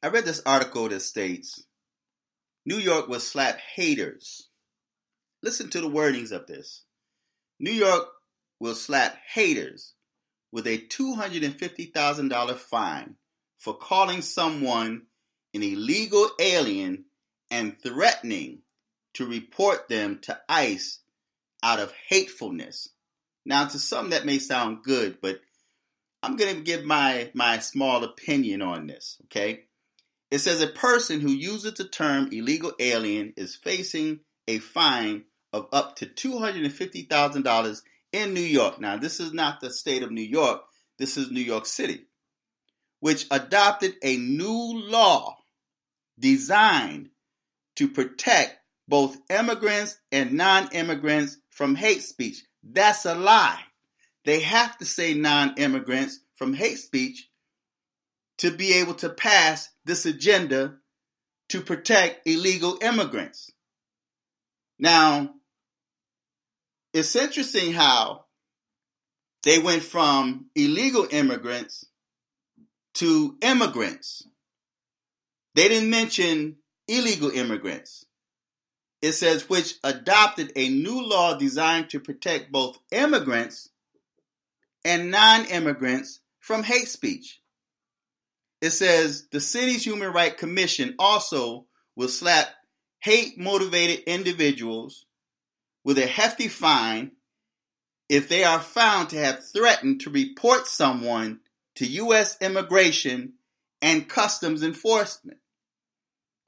I read this article that states New York will slap haters. Listen to the wordings of this. New York will slap haters with a $250,000 fine for calling someone an illegal alien and threatening to report them to ICE out of hatefulness. Now, to some that may sound good, but I'm going to give my small opinion on this, okay? It says a person who uses the term illegal alien is facing a fine of up to $250,000 in New York. Now, this is not the state of New York. This is New York City, which adopted a new law designed to protect both immigrants and non-immigrants from hate speech. That's a lie. They have to say non-immigrants from hate speech to be able to pass this agenda to protect illegal immigrants. Now, it's interesting how they went from illegal immigrants to immigrants. They didn't mention illegal immigrants. It says, which adopted a new law designed to protect both immigrants and non-immigrants from hate speech. It says the city's Human Rights Commission also will slap hate-motivated individuals with a hefty fine if they are found to have threatened to report someone to U.S. Immigration and Customs Enforcement,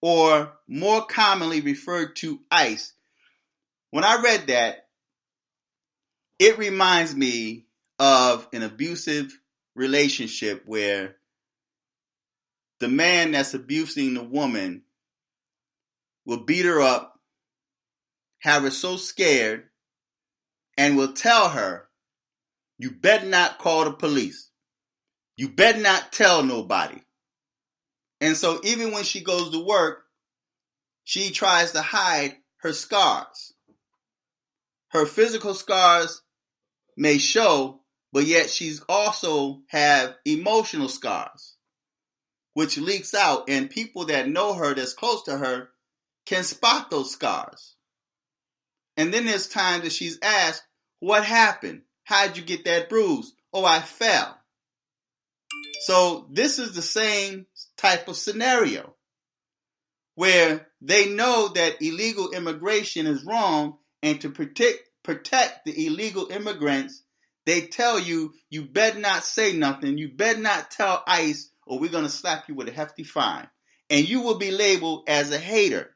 or more commonly referred to ICE. When I read that, it reminds me of an abusive relationship where the man that's abusing the woman will beat her up, have her so scared, and will tell her, you better not call the police. You better not tell nobody. And so even when she goes to work, she tries to hide her scars. Her physical scars may show, but yet she's also have emotional scars, which leaks out, and people that know her, that's close to her, can spot those scars. And then there's times that she's asked, what happened? How'd you get that bruise? Oh, I fell. So this is the same type of scenario where they know that illegal immigration is wrong, and to protect the illegal immigrants, they tell you, you better not say nothing, you better not tell ICE, or we're going to slap you with a hefty fine. And you will be labeled as a hater.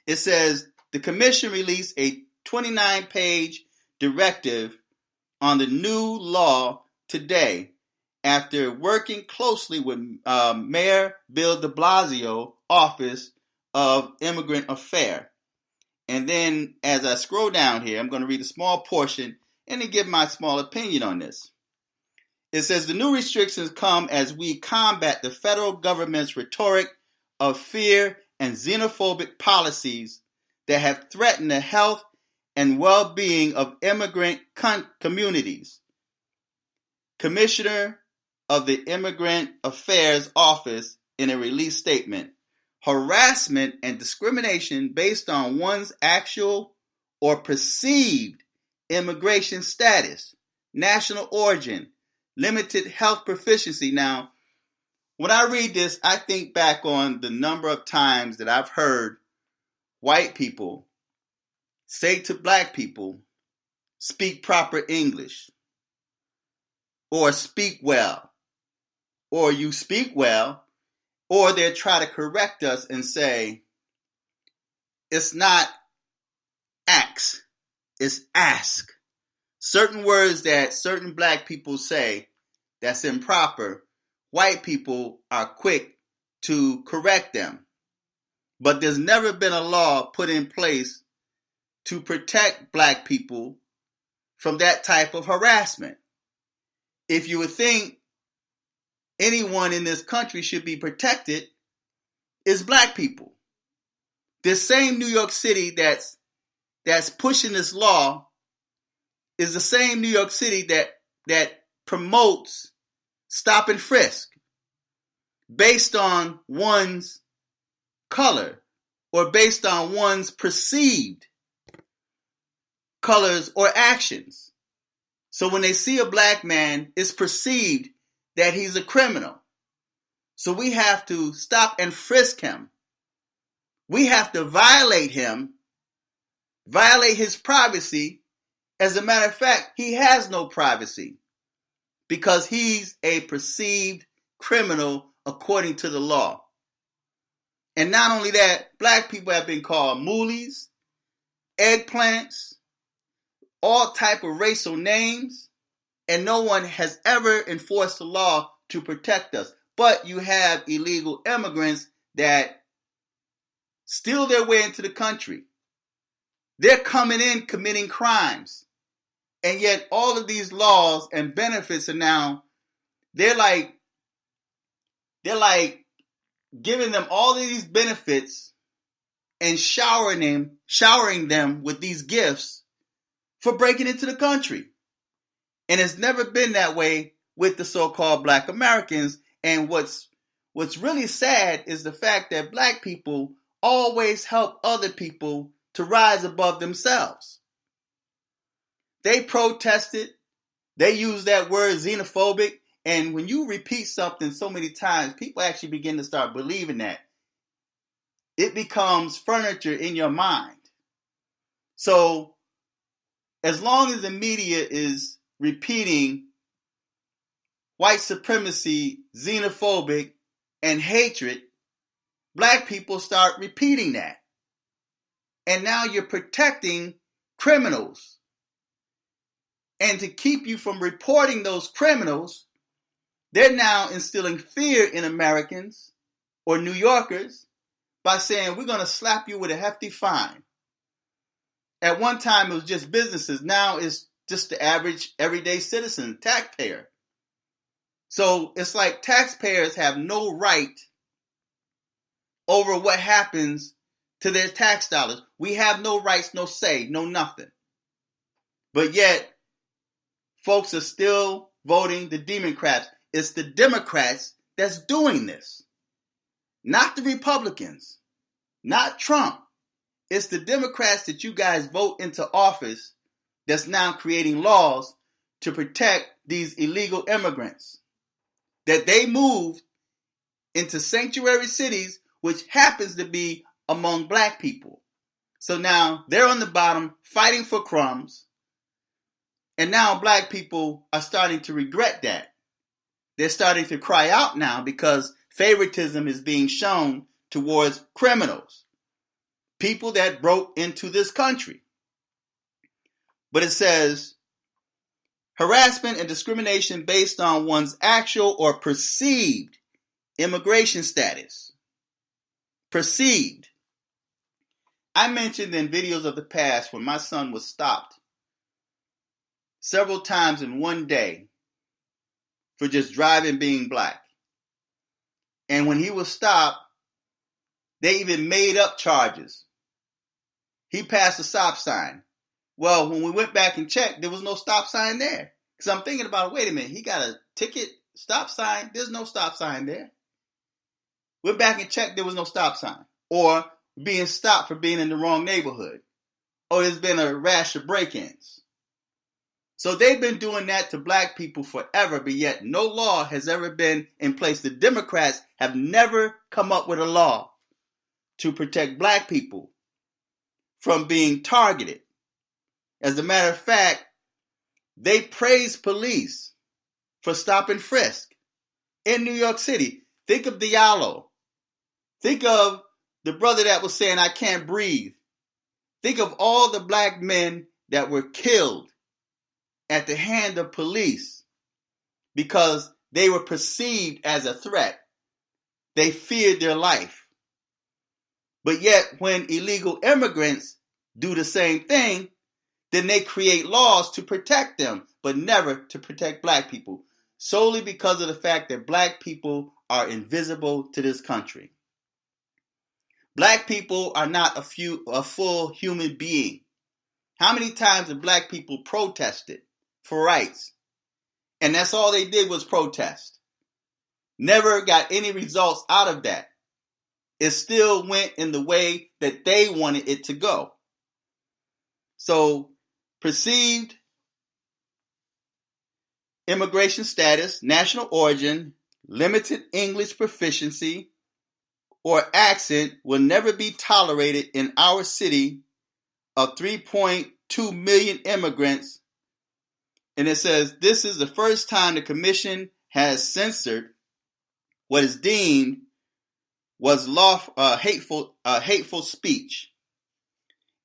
It says the commission released a 29-page directive on the new law today after working closely with Mayor Bill de Blasio Office of Immigrant Affairs. And then as I scroll down here, I'm going to read a small portion and then give my small opinion on this. It says the new restrictions come as we combat the federal government's rhetoric of fear and xenophobic policies that have threatened the health and well-being of immigrant communities. Commissioner of the Immigrant Affairs Office in a release statement, harassment and discrimination based on one's actual or perceived immigration status, national origin, limited health proficiency. Now, when I read this, I think back on the number of times that I've heard white people say to black people, speak proper English, or speak well, or you speak well, or they'll try to correct us and say, it's not ask, it's ask. Certain words that certain black people say that's improper, white people are quick to correct them. But there's never been a law put in place to protect black people from that type of harassment. If you would think anyone in this country should be protected, it's black people. This same New York City that's pushing this law is the same New York City that promotes stop and frisk. based on one's color or based on one's perceived colors or actions. So when they see a black man, it's perceived that he's a criminal. So we have to stop and frisk him. We have to violate him, violate his privacy. As a matter of fact, he has no privacy because he's a perceived criminal according to the law. And not only that, black people have been called moolies, eggplants, all type of racial names, and no one has ever enforced the law to protect us. But you have illegal immigrants that steal their way into the country. They're coming in committing crimes. And yet all of these laws and benefits are now, they're like giving them all of these benefits and showering them with these gifts for breaking into the country. And it's never been that way with the so-called black Americans. And what's really sad is the fact that black people always help other people to rise above themselves. They protested. They used that word xenophobic. And when you repeat something so many times, people actually begin to start believing that. It becomes furniture in your mind. So as long as the media is repeating white supremacy, xenophobic, and hatred, black people start repeating that. And now you're protecting criminals. And to keep you from reporting those criminals, they're now instilling fear in Americans or New Yorkers by saying, we're going to slap you with a hefty fine. At one time, it was just businesses. Now it's just the average everyday citizen, taxpayer. So it's like taxpayers have no right over what happens to their tax dollars. We have no rights, no say, no nothing. But yet, folks are still voting the Democrats. It's the Democrats that's doing this. Not the Republicans. Not Trump. It's the Democrats that you guys vote into office that's now creating laws to protect these illegal immigrants. That they moved into sanctuary cities, which happens to be among black people. So now they're on the bottom fighting for crumbs. And now black people are starting to regret that. They're starting to cry out now because favoritism is being shown towards criminals. People that broke into this country. But it says, harassment and discrimination based on one's actual or perceived immigration status. Perceived. I mentioned in videos of the past when my son was stopped several times in one day for just driving being black. And when he was stopped, they even made up charges. He passed a stop sign. Well, when we went back and checked, there was no stop sign there. Because I'm thinking about, wait a minute, he got a ticket, stop sign. There's no stop sign there. Went back and checked, there was no stop sign. Or being stopped for being in the wrong neighborhood. Or there's been a rash of break-ins. So they've been doing that to black people forever, but yet no law has ever been in place. The Democrats have never come up with a law to protect black people from being targeted. As a matter of fact, they praise police for stop and frisk in New York City. Think of Diallo. Think of the brother that was saying, I can't breathe. Think of all the black men that were killed at the hand of police because they were perceived as a threat. They feared their life. But yet, when illegal immigrants do the same thing, then they create laws to protect them, but never to protect black people, solely because of the fact that black people are invisible to this country. Black people are not a full human being. How many times have black people protested for rights? And that's all they did was protest. never got any results out of that. It still went in the way that they wanted it to go. So, perceived immigration status, national origin, limited English proficiency, or accent will never be tolerated in our city of 3.2 million immigrants. And it says this is the first time the commission has censored what is deemed was hateful speech.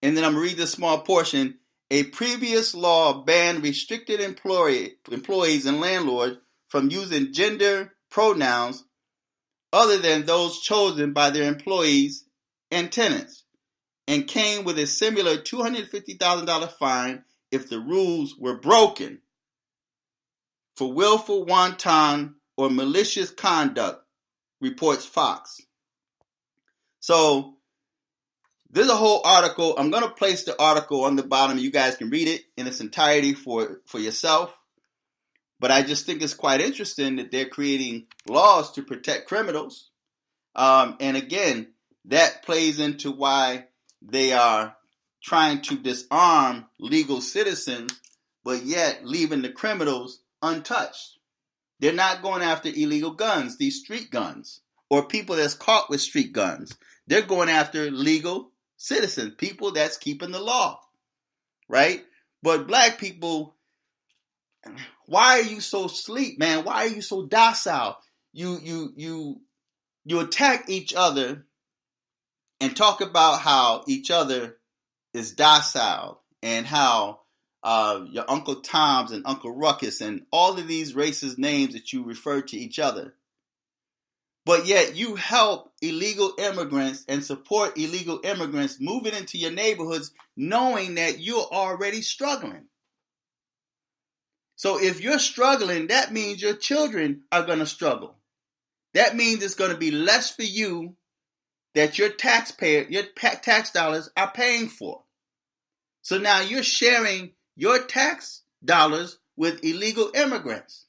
And then I'm going to read this small portion. A previous law banned restricted employees and landlords from using gender pronouns other than those chosen by their employees and tenants, and came with a similar $250,000 fine if the rules were broken for willful, wanton, or malicious conduct, reports Fox. So, there's a whole article. I'm going to place the article on the bottom. You guys can read it in its entirety for yourself. But I just think it's quite interesting that they're creating laws to protect criminals. And again, that plays into why they are trying to disarm legal citizens, but yet leaving the criminals untouched. They're not going after illegal guns, these street guns, or people that's caught with street guns. They're going after legal citizens, people that's keeping the law, right? But black people, why are you so sleep, man? Why are you so docile? You attack each other and talk about how each other is docile and how your Uncle Tom's and Uncle Ruckus and all of these racist names that you refer to each other. But yet you help illegal immigrants and support illegal immigrants moving into your neighborhoods knowing that you're already struggling. So if you're struggling, that means your children are going to struggle. That means it's going to be less for you that your tax dollars are paying for. So now you're sharing your tax dollars with illegal immigrants,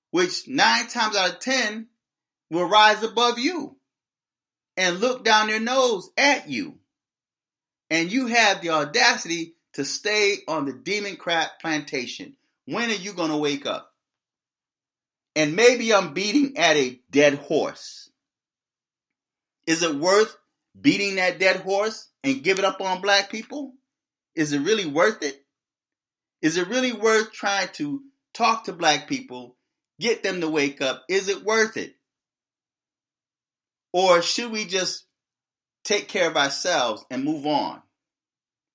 which 9 times out of 10 will rise above you and look down their nose at you. And you have the audacity to stay on the demon crap plantation. When are you going to wake up? And maybe I'm beating at a dead horse. Is it worth beating that dead horse and giving up on black people? Is it really worth it? Is it really worth trying to talk to black people, get them to wake up? Is it worth it? Or should we just take care of ourselves and move on?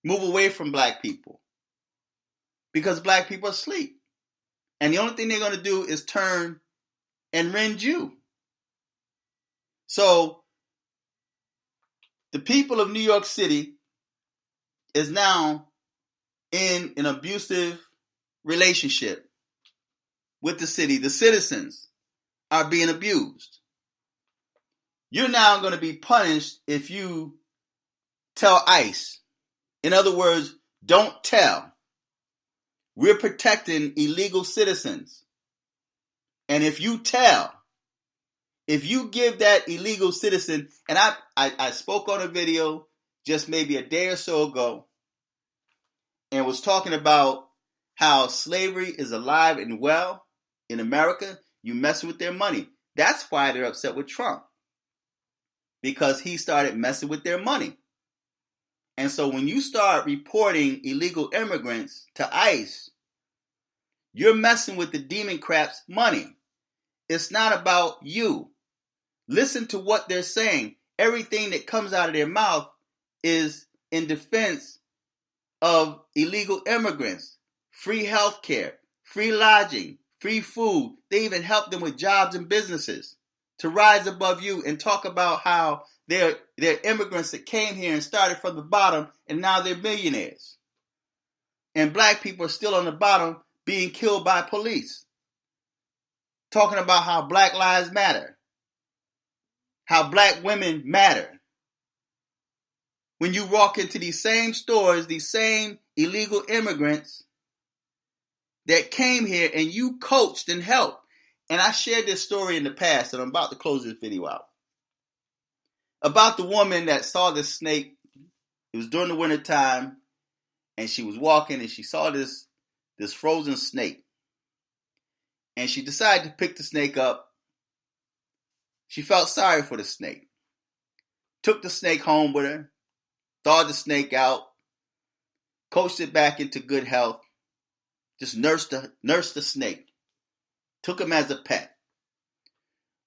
Move away from black people? Because black people are asleep. And the only thing they're going to do is turn and rend you. So, the people of New York City is now in an abusive relationship with the city. The citizens are being abused. You're now going to be punished if you tell ICE. In other words, don't tell. We're protecting illegal citizens. And if you tell, if you give that illegal citizen, and I spoke on a video just maybe a day or so ago and was talking about how slavery is alive and well in America. You mess with their money. That's why they're upset with Trump. Because he started messing with their money. And so when you start reporting illegal immigrants to ICE, you're messing with the demon crap's money. It's not about you. Listen to what they're saying. Everything that comes out of their mouth is in defense of illegal immigrants. Free health care, free lodging, free food. They even help them with jobs and businesses to rise above you and talk about how they're immigrants that came here and started from the bottom and now they're millionaires. And black people are still on the bottom being killed by police. Talking about how black lives matter. How black women matter. When you walk into these same stores, these same illegal immigrants that came here and you coached and helped. And I shared this story in the past, and I'm about to close this video out. About the woman that saw this snake. It was during the winter time, and she was walking, and she saw this frozen snake. And she decided to pick the snake up. She felt sorry for the snake. Took the snake home with her, thawed the snake out, coached it back into good health, just nursed the snake, took him as a pet.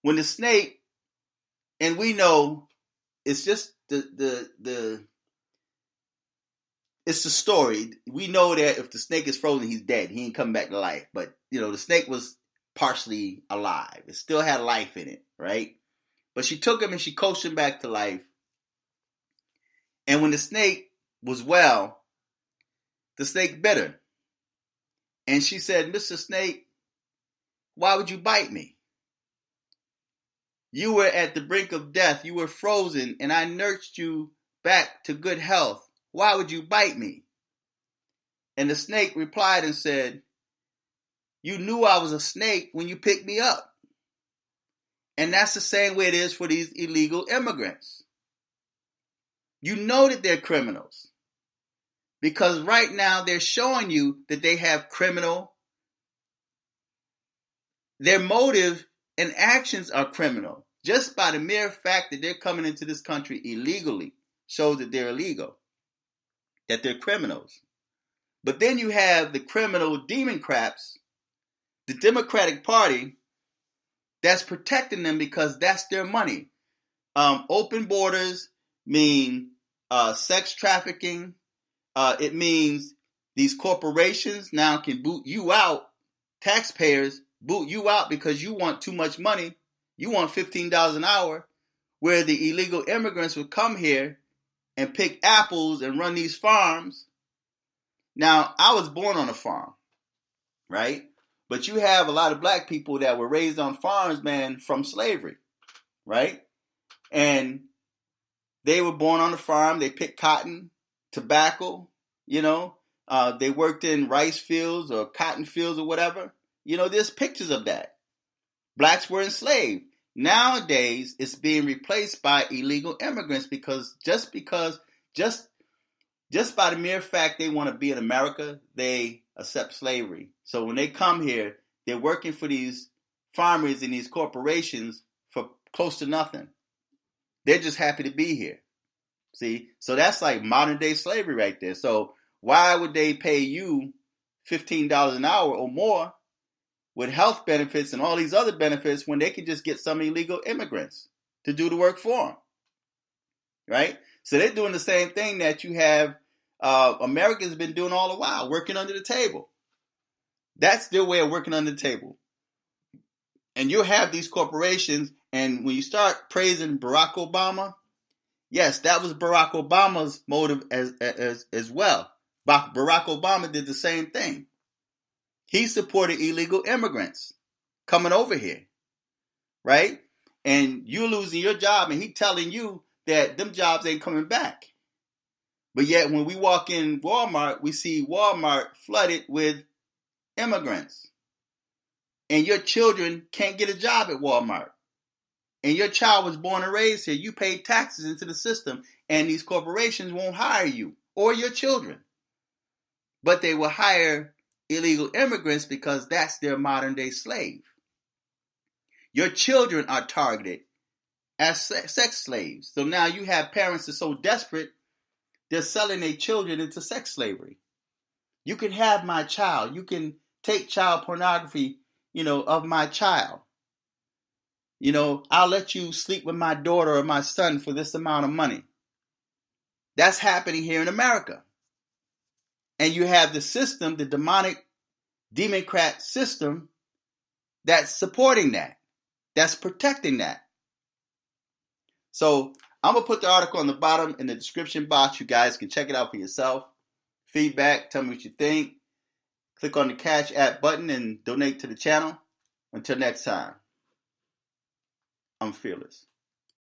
When the snake, and we know it's just it's the story. We know that if the snake is frozen, he's dead. He ain't coming back to life. But, the snake was partially alive. It still had life in it, right? But she took him and she coached him back to life. And when the snake was well, the snake bit her. And she said, "Mr. Snake, why would you bite me? You were at the brink of death. You were frozen, and I nursed you back to good health. Why would you bite me?" And the snake replied and said, "You knew I was a snake when you picked me up." And that's the same way it is for these illegal immigrants. You know that they're criminals. Because right now they're showing you that they have their motive and actions are criminal. Just by the mere fact that they're coming into this country illegally shows that they're illegal, that they're criminals. But then you have the criminal Democrats, the Democratic Party, that's protecting them because that's their money. Open borders mean sex trafficking. It means these corporations now can boot you out, taxpayers boot you out because you want too much money. You want $15 an hour, where the illegal immigrants would come here and pick apples and run these farms. Now, I was born on a farm, right? But you have a lot of black people that were raised on farms, man, from slavery, right? And they were born on the farm. They picked cotton, tobacco, they worked in rice fields or cotton fields or whatever. There's pictures of that. Blacks were enslaved. Nowadays, it's being replaced by illegal immigrants because just by the mere fact they want to be in America, they accept slavery. So when they come here, they're working for these farmers and these corporations for close to nothing. They're just happy to be here. See? So that's like modern day slavery right there. So why would they pay you $15 an hour or more with health benefits and all these other benefits when they can just get some illegal immigrants to do the work for them? Right? So they're doing the same thing that you have Americans been doing all the while, working under the table. That's their way of working under the table. And you'll have these corporations, and when you start praising Barack Obama, yes, that was Barack Obama's motive as well. Barack Obama did the same thing. He supported illegal immigrants coming over here, right? And you're losing your job, and he's telling you that them jobs ain't coming back. But yet when we walk in Walmart, we see Walmart flooded with immigrants. And your children can't get a job at Walmart. And your child was born and raised here. You paid taxes into the system, and these corporations won't hire you or your children. But they will hire illegal immigrants because that's their modern day slave. Your children are targeted as sex slaves. So now you have parents that are so desperate, they're selling their children into sex slavery. You can have my child. You can take child pornography, of my child. I'll let you sleep with my daughter or my son for this amount of money. That's happening here in America. And you have the system, the demonic Democrat system, that's supporting that, that's protecting that. So I'm going to put the article on the bottom in the description box. You guys can check it out for yourself. Feedback, tell me what you think. Click on the Cash App button and donate to the channel. Until next time, I'm fearless.